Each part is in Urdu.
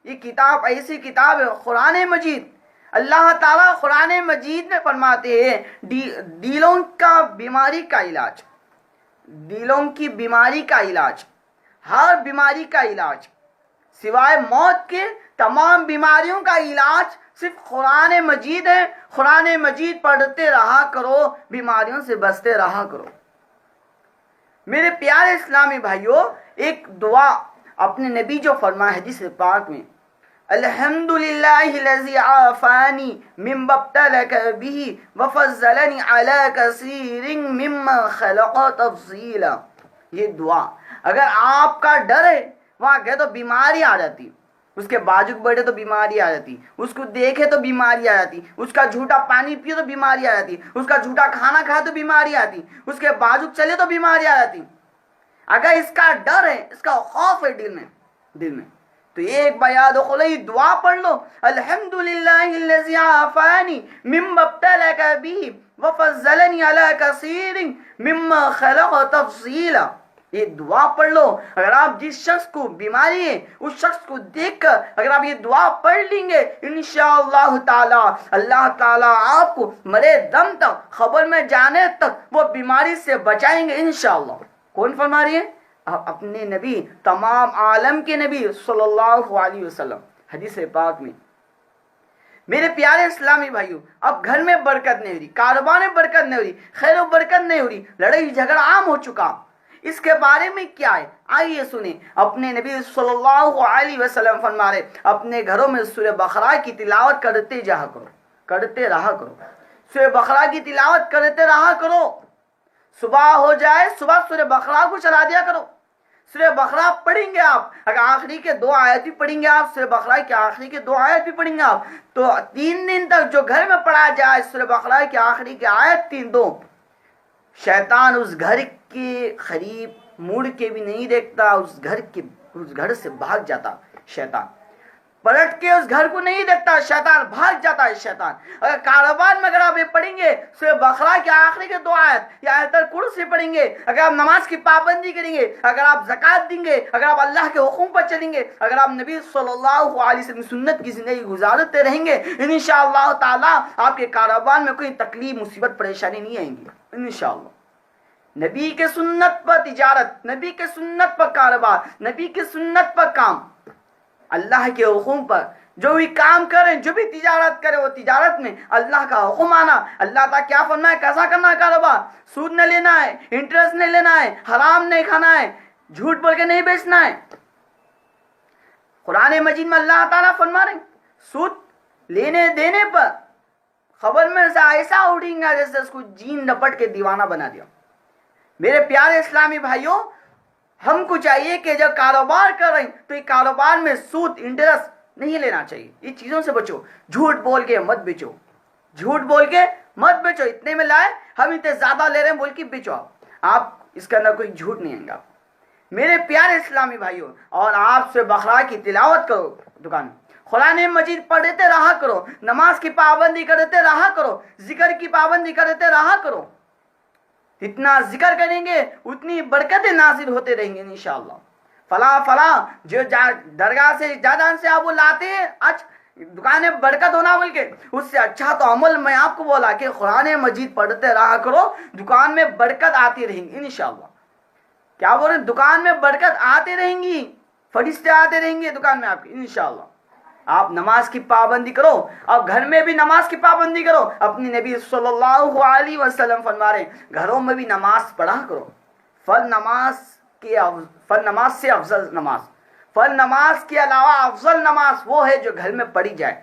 یہ کتاب ایسی کتاب ہے قرآن مجید. اللہ تعالیٰ قرآن مجید میں فرماتے ہیں دلوں کا بیماری کا علاج، دلوں کی بیماری کا علاج، ہر بیماری کا علاج سوائے موت کے تمام بیماریوں کا علاج صرف قرآن مجید ہے. قرآن مجید پڑھتے رہا کرو، بیماریوں سے بچتے رہا کرو. میرے پیارے اسلامی بھائیوں، ایک دعا اپنے نبی جو فرمایا حدیث پاک میں، الحمدللہ الذی عافانی مما ابتلک بہ وفضلنی علی کثیر مما خلق تفضیلا. یہ دعا اگر آپ کا ڈر ہے، وہاں گئے تو بیماری آ جاتی، اس کے بازو بڑھے تو بیماری آ جاتی، اس کو دیکھے تو بیماری آ جاتی، اس کا جھوٹا پانی پیے تو بیماری آ جاتی، اس کا جھوٹا کھانا کھائے تو بیماری آتی، اس کے بازو چلے تو بیماری آ جاتی. اگر اس کا ڈر ہے، اس کا خوف ہے دل میں تو ایک بیاد خلی دعا پڑھ لو، الحمدللہ الذی عافانی مما ابتلک بہ وفضلنی علی کثیر مما خلق تفضیلا. یہ دعا پڑھ لو. اگر آپ جس شخص کو بیماری ہے اس شخص کو دیکھ کر اگر آپ یہ دعا پڑھ لیں گے، انشاءاللہ تعالی اللہ تعالی آپ کو مرے دم تک، خبر میں جانے تک وہ بیماری سے بچائیں گے انشاءاللہ. کون فرما رہی ہے؟ اپنے نبی، تمام عالم کے نبی صلی اللہ علیہ وسلم. حدیث پاک میں میرے پیارے اسلامی بھائیوں، اب گھر میں برکت نہیں ہو رہی، کاروبار میں برکت نہیں ہو رہی، خیر و برکت نہیں ہو رہی، لڑائی جھگڑا عام ہو چکا. اس کے بارے میں کیا ہے؟ آئیے سنیں. اپنے نبی صلی اللہ علیہ وسلم فرما رہے اپنے گھروں میں سورہ بقرہ کی تلاوت کرتے رہا کرو. سورہ بقرہ کی تلاوت کرتے رہا کرو. صبح ہو جائے صبح سورہ بقرہ کو چلا دیا کرو. سورہ بقرہ پڑھیں گے آپ، اگر آخری کے 2 آیت بھی پڑھیں گے آپ، سورہ بقرہ کے آخری کے 2 آیت بھی پڑھیں گے آپ، تو 3 دن تک جو گھر میں پڑھا جائے سورہ بقرہ کے آخری کے آیت 3 شیطان اس گھر کے قریب مڑ کے بھی نہیں دیکھتا، اس گھر سے بھاگ جاتا. شیطان پلٹ کے اس گھر کو نہیں دیکھتا، شیطان بھاگ جاتا ہے. شیطان اگر کاروبار میں اگر آپ یہ پڑھیں گے سورہ بقرہ کے آخری کے 2 آیت یا آیت الکرسی پڑھیں گے، اگر آپ نماز کی پابندی کریں گے، اگر آپ زکوٰۃ دیں گے، اگر آپ اللہ کے حکم پر چلیں گے، اگر آپ نبی صلی اللہ علیہ وسلم سنت کی زندگی گزارتے رہیں گے، انشاءاللہ تعالی آپ کے کاروبار میں کوئی تکلیف مصیبت پریشانی نہیں آئیں گی انشاءاللہ. نبی کے سنت پر تجارت، نبی کے سنت پر کاروبار، نبی کے سنت پر کام، اللہ کے حکم پر جو بھی کام کریں، جو بھی تجارت کرے وہ تجارت میں اللہ کا حکم آنا. اللہ تعالیٰ کیا فرمائے، کیسا کرنا ہے کاروبار، سود نہیں لینا ہے، انٹرسٹ نہیں لینا ہے، حرام نہیں کھانا ہے، جھوٹ بول کے نہیں بیچنا ہے. قرآن مجید میں اللہ تعالیٰ فرما رہے سود لینے دینے پر خبر میں سے ایسا اڑیں گا جیسے اس کو جین لپٹ کے دیوانہ بنا دیا. میرے پیارے اسلامی بھائیوں، ہم کو چاہیے کہ جب کاروبار کر رہے ہیں تو یہ کاروبار میں سود انٹرسٹ نہیں لینا چاہیے. یہ چیزوں سے بچو. جھوٹ بول کے مت بیچو، جھوٹ بول کے مت بیچو. اتنے میں لائے ہم اتنے زیادہ لے رہے ہیں بول کے بیچو. آپ اس کے اندر کوئی جھوٹ نہیں آئے گا. میرے پیارے اسلامی بھائیوں، اور آپ سے بقرہ کی تلاوت کرو دکان میں، قرآن مجید پڑھتے رہا کرو، نماز کی پابندی کرتے رہا کرو، ذکر کی پابندی کرتے رہا کرو. اتنا ذکر کریں گے اتنی برکتیں نازل ہوتے رہیں گے انشاءاللہ. فلاں جو درگاہ سے جادان سے آپ وہ لاتے ہیں آج دکان میں برکت ہونا بول کے، اس سے اچھا تو عمل میں آپ کو بولا کہ قرآن مجید پڑھتے رہا کرو، دکان میں برکت آتی رہیں گی انشاءاللہ. کیا بول رہے ہیں؟ دکان میں برکت آتے رہیں گی، فرشتے آتے رہیں گے دکان میں آپ کی انشاءاللہ. آپ نماز کی پابندی کرو اور گھر میں بھی نماز کی پابندی کرو. اپنی نبی صلی اللہ علیہ وسلم فرما رہے ہیں گھروں میں بھی نماز پڑھا کرو. فرض نماز سے افضل نماز، فرض نماز کے علاوہ افضل نماز وہ ہے جو گھر میں پڑھی جائے.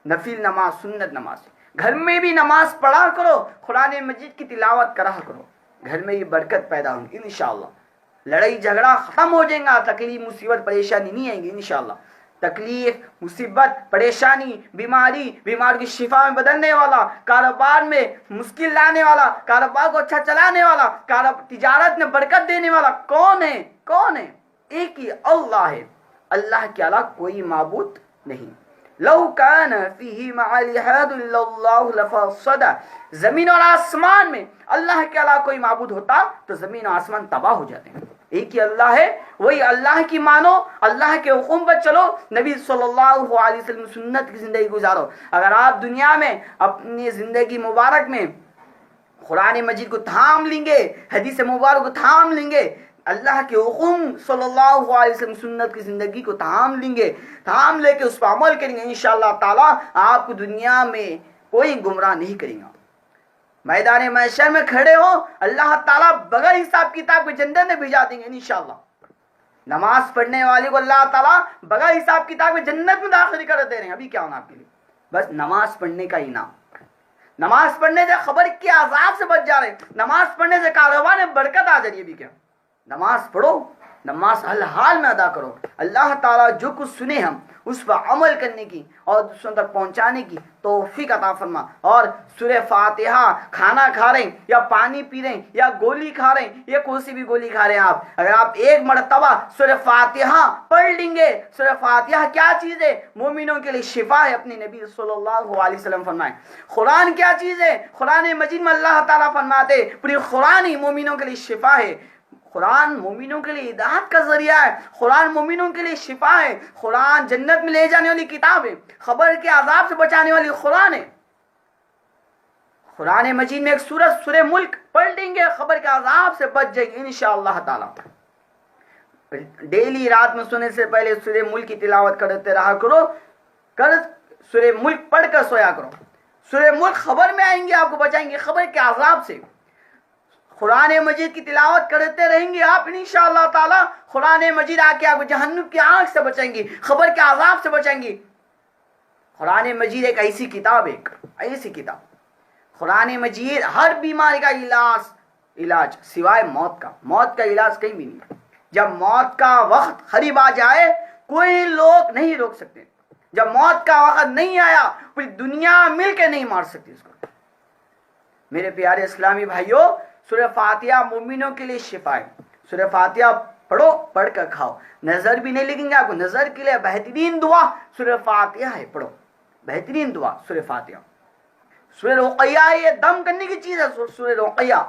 نفل نماز، سنت نماز، گھر میں بھی نماز پڑھا کرو، قرآن مجید کی تلاوت کرا کرو. گھر میں یہ برکت پیدا ہوگی انشاءاللہ. لڑائی جھگڑا ختم ہو جائے گا، تکلیف مصیبت پریشانی نہیں آئے گی انشاءاللہ. تکلیف مصیبت پریشانی بیماری کی شفا میں بدلنے والا، کاروبار میں مشکل لانے والا، کاروبار کو اچھا چلانے والا، تجارت میں برکت دینے والا کون ہے؟ ایک ہی اللہ ہے. اللہ کے علاوہ کوئی معبود نہیں. لو کان فیہما الہ الا اللہ لفسدا. زمین اور آسمان میں اللہ کے علاوہ کوئی معبود ہوتا تو زمین اور آسمان تباہ ہو جاتے ہیں. ایک ہی اللہ ہے، وہی اللہ کی مانو، اللہ کے حکم پر چلو، نبی صلی اللہ علیہ وسلم سنت کی زندگی گزارو۔ اگر آپ دنیا میں اپنی زندگی مبارک میں قرآن مجید کو تھام لیں گے، حدیث مبارک کو تھام لیں گے، اللہ کے حکم صلی اللہ علیہ وسلم سنت کی زندگی کو تھام لیں گے، تھام لے کے اس پر عمل کریں گے، انشاءاللہ تعالیٰ آپ کو دنیا میں کوئی گمراہ نہیں کرے گا۔ میدان محشر میں کھڑے ہو، اللہ تعالیٰ بغیر حساب کتاب کے جنت میں بھیجا دیں گے انشاءاللہ۔ نماز پڑھنے والے کو اللہ تعالیٰ بغیر حساب کتاب کے جنت میں داخل کر دے رہے ہیں۔ ابھی کیا ہونا آپ کے لیے؟ بس نماز پڑھنے کا انعام۔ نماز پڑھنے سے خبر کے عذاب سے بچ جا رہے ہیں، نماز پڑھنے سے کاروبار میں برکت آ جا رہی ہے۔ بھی کیا؟ نماز پڑھو، نماز ہر حال میں ادا کرو۔ اللہ تعالیٰ جو کچھ سنے ہم اس پر عمل کرنے کی اور دوسروں تک پہنچانے کی توفیق عطا فرما۔ اور سورہ فاتحہ کھانا کھا رہے ہیں یا پانی پی رہے ہیں یا گولی کھا رہے ہیں یا کوئی سی بھی گولی کھا رہے ہیں آپ، اگر آپ ایک مرتبہ سورہ فاتحہ پڑھ لیں گے، سورہ فاتحہ کیا چیز ہے؟ مومنوں کے لیے شفا ہے۔ اپنے نبی صلی اللہ علیہ وسلم فرمائے قرآن کیا چیز ہے؟ قرآن مجید میں اللہ تعالیٰ فرماتے پوری قرآن ہی مومنوں کے لیے شفا ہے۔ قرآن مومنوں کے لیے ہدایت کا ذریعہ ہے، قرآن مومنوں کے لیے شفا ہے، قرآن جنت میں لے جانے والی کتاب ہے، خبر کے عذاب سے بچانے والی قرآن ہے۔ قرآن مجید میں ایک سورت سورہ ملک پڑھ لیں گے، خبر کے عذاب سے بچ جائیں گے انشاءاللہ تعالی۔ ڈیلی رات میں سونے سے پہلے سورہ ملک کی تلاوت کرتے رہا کرو، سورہ ملک پڑھ کر سویا کرو۔ سورہ ملک خبر میں آئیں گے، آپ کو بچائیں گے خبر کے عذاب سے۔ قرآن مجید کی تلاوت کرتے رہیں گے آپ انشاءاللہ تعالی، قرآن مجید آ کے آپ کو جہنم کی آگ سے بچائیں گی، خبر کے عذاب سے بچائیں گی۔ قرآن مجید ایک ایسی کتاب ہے، ایک ایسی کتاب، قرآن مجید ہر بیماری کا علاج سوائے موت کا، موت کا علاج کہیں بھی نہیں۔ جب موت کا وقت قریب آ جائے کوئی لوگ نہیں روک سکتے، جب موت کا وقت نہیں آیا پوری دنیا مل کے نہیں مار سکتی اس کو۔ میرے پیارے اسلامی بھائیوں، سورہ فاتحہ مومنوں کے لیے شفا ہے۔ سورہ فاتحہ پڑھو، پڑھ کر کھاؤ، نظر بھی نہیں لگیں گے آپ کو۔ نظر کے لیے بہترین دعا سورہ فاتحہ ہے، پڑھو، بہترین دعا سورہ فاتحہ۔ سورہ رقیہ یہ دم کرنے کی چیز ہے، سورہ رقیہ،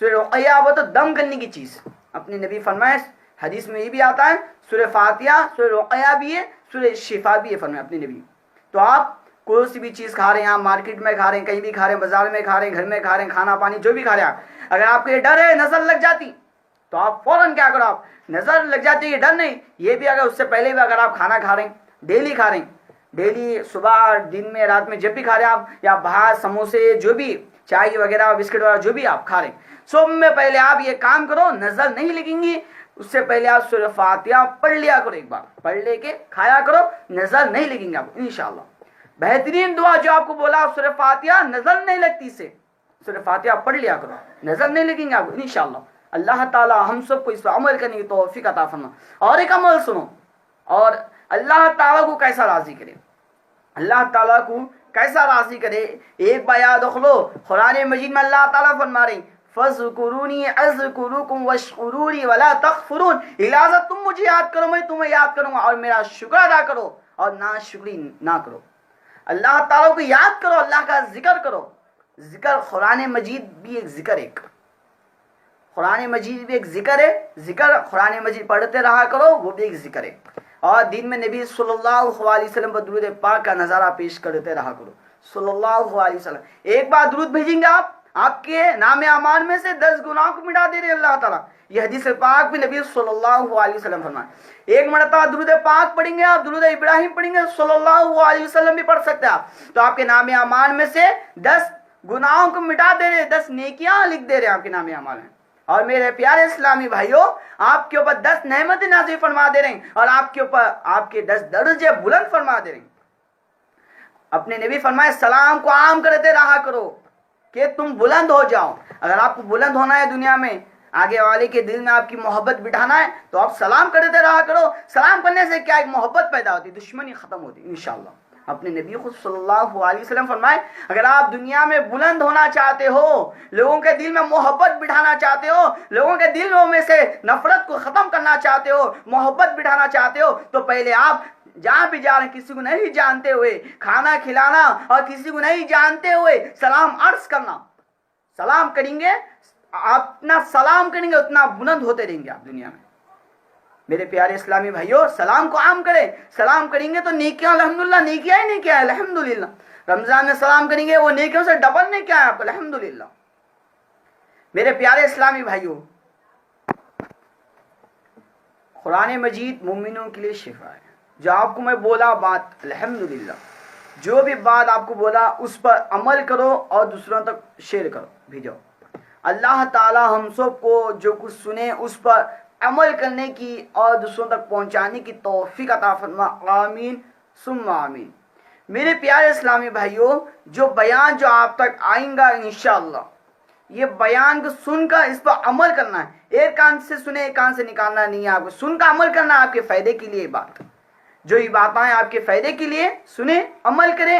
سورہ رقیہ وہ تو دم کرنے کی چیز۔ اپنے نبی فرمائے، حدیث میں یہ بھی آتا ہے سورہ فاتحہ سورہ رقیہ بھی ہے، سورہ شفا بھی ہے، فرمائے اپنے نبی۔ تو آپ کوئی سی بھی چیز کھا رہے ہیں، آپ مارکیٹ میں کھا رہے ہیں، کہیں بھی کھا رہے ہیں، بازار میں کھا رہے ہیں، گھر میں کھا رہے ہیں، کھانا پانی جو بھی کھا رہے ہیں، اگر آپ کو یہ ڈر ہے نظر لگ جاتی تو آپ فوراً کیا کرو، آپ نظر لگ جاتی ہے، یہ ڈر نہیں، یہ بھی اگر اس سے پہلے بھی اگر آپ کھانا کھا رہے ہیں، ڈیلی کھا رہے ہیں، ڈیلی صبح دن میں رات میں جب بھی کھا رہے ہیں آپ، یا باہر سموسے جو بھی چائے وغیرہ بسکٹ وغیرہ جو بھی آپ کھا رہے ہیں، صبح میں پہلے آپ یہ کام کرو، نظر نہیں لگیں گی، اس سے پہلے آپ سورہ فاتحہ پڑھ لیا کرو، ایک بار پڑھ لے کے کھایا کرو، نظر نہیں لگیں گے آپ انشاءاللہ۔ بہترین دعا جو آپ کو بولا سورہ فاتحہ، نظر نہیں لگتی سے سورہ فاتحہ پڑھ لیا کرو، نظر نہیں لگیں گے آپ کو انشاءاللہ۔ اللہ تعالی ہم سب کو اس پر عمل کرنے کی توفیق عطا فرما۔ اور ایک عمل سنو، اور اللہ تعالیٰ کو کیسا راضی کرے، اللہ تعالیٰ کو کیسا راضی کرے، ایک بار یاد رکھ لو، قرآن مجید میں اللہ تعالیٰ فرما رہے ہیں فَاذْكُرُونِي أَذْكُرُكُمْ وَاشْكُرُوا لِي وَلَا تَكْفُرُونَ، لہٰذا تم مجھے یاد کرو، میں تمہیں یاد کروں گا، اور میرا شکر ادا کرو اور ناشکری نہ کرو۔ اللہ تعالیٰ کو یاد کرو، اللہ کا ذکر کرو۔ ذکر قرآن مجید بھی ایک ذکر ہے، قرآن مجید بھی ایک ذکر ہے، ذکر قرآن مجید پڑھتے رہا کرو، وہ بھی ایک ذکر ہے۔ اور دن میں نبی صلی اللہ علیہ وسلم پر درود پاک کا نظارہ پیش کرتے رہا کرو، صلی اللہ علیہ وسلم۔ ایک بار درود بھیجیں گے آپ کے نام اعمال میں سے 10 گناہوں کو مٹا دے رہے اللہ تعالیٰ۔ یہ حدیث پاک بھی نبی صلی اللہ علیہ وسلم فرمائے۔ ایک مرتبہ درود پاک پڑھیں گے آپ، درود ابراہیم پڑھیں گے، صلی اللہ علیہ وسلم بھی پڑھ سکتے ہیں آپ، تو آپ کے نام اعمال میں سے 10 گناہوں کو مٹا دے رہے، 10 نیکیاں لکھ دے رہے آپ کے نام اعمال میں۔ اور میرے پیارے اسلامی بھائیوں، آپ کے اوپر 10 نعمتیں نازل فرما دے رہے ہیں، اور آپ کے اوپر آپ کے 10 درجے بلند فرما دے رہے ہیں۔ اپنے نبی فرمائے سلام کو عام کرتے رہا کرو کہ تم بلند ہو جاؤ۔ اگر آپ کو بلند ہونا ہے دنیا میں، آگے والے کے دل میں آپ کی محبت بٹھانا ہے، تو آپ سلام کرتے رہا کرو۔ سلام کرنے سے کیا ایک محبت پیدا ہوتی، دشمنی ختم ہوتی انشاءاللہ۔ اپنے نبی خود صلی اللہ علیہ وسلم فرمائے اگر آپ دنیا میں بلند ہونا چاہتے ہو، لوگوں کے دل میں محبت بٹھانا چاہتے ہو، لوگوں کے دلوں میں سے نفرت کو ختم کرنا چاہتے ہو، محبت بٹھانا چاہتے ہو، تو پہلے آپ جہاں بھی جا رہے ہیں کسی کو نہیں جانتے ہوئے کھانا کھلانا، اور کسی کو نہیں جانتے ہوئے سلام عرض کرنا۔ سلام کریں گے، آپ اتنا سلام کریں گے اتنا بلند ہوتے رہیں گے آپ دنیا میں. میرے پیارے اسلامی بھائیوں، سلام کو عام کریں. سلام کریں گے تو نیکیاں الحمدللہ نیکیاں ہی نیکیاں ہیں الحمدللہ. رمضان میں سلام کریں گے وہ نیکیوں سے ڈبل نیکیاں ہیں آپ کو الحمدللہ. میرے پیارے اسلامی بھائیوں، قرآن مجید مومنوں کے لیے شفا ہے. جو آپ کو میں بولا بات الحمدللہ، جو بھی بات آپ کو بولا اس پر عمل کرو اور دوسروں تک شیئر کرو، بھیجو. اللہ تعالی ہم سب کو جو کچھ سنے اس پر عمل کرنے کی اور دوسروں تک پہنچانے کی توفیق عطا فرما. آمین ثم آمین. میرے پیارے اسلامی بھائیوں، جو بیان جو آپ تک آئیں گا انشاءاللہ، یہ بیان کو سن کر اس پر عمل کرنا ہے. ایک کان سے سنے ایک کان سے نکالنا نہیں ہے. آپ کو سن کر عمل کرنا ہے. آپ کے فائدے کے لیے بات، جو یہ باتیں آپ کے فائدے کے لیے سنیں، عمل کریں.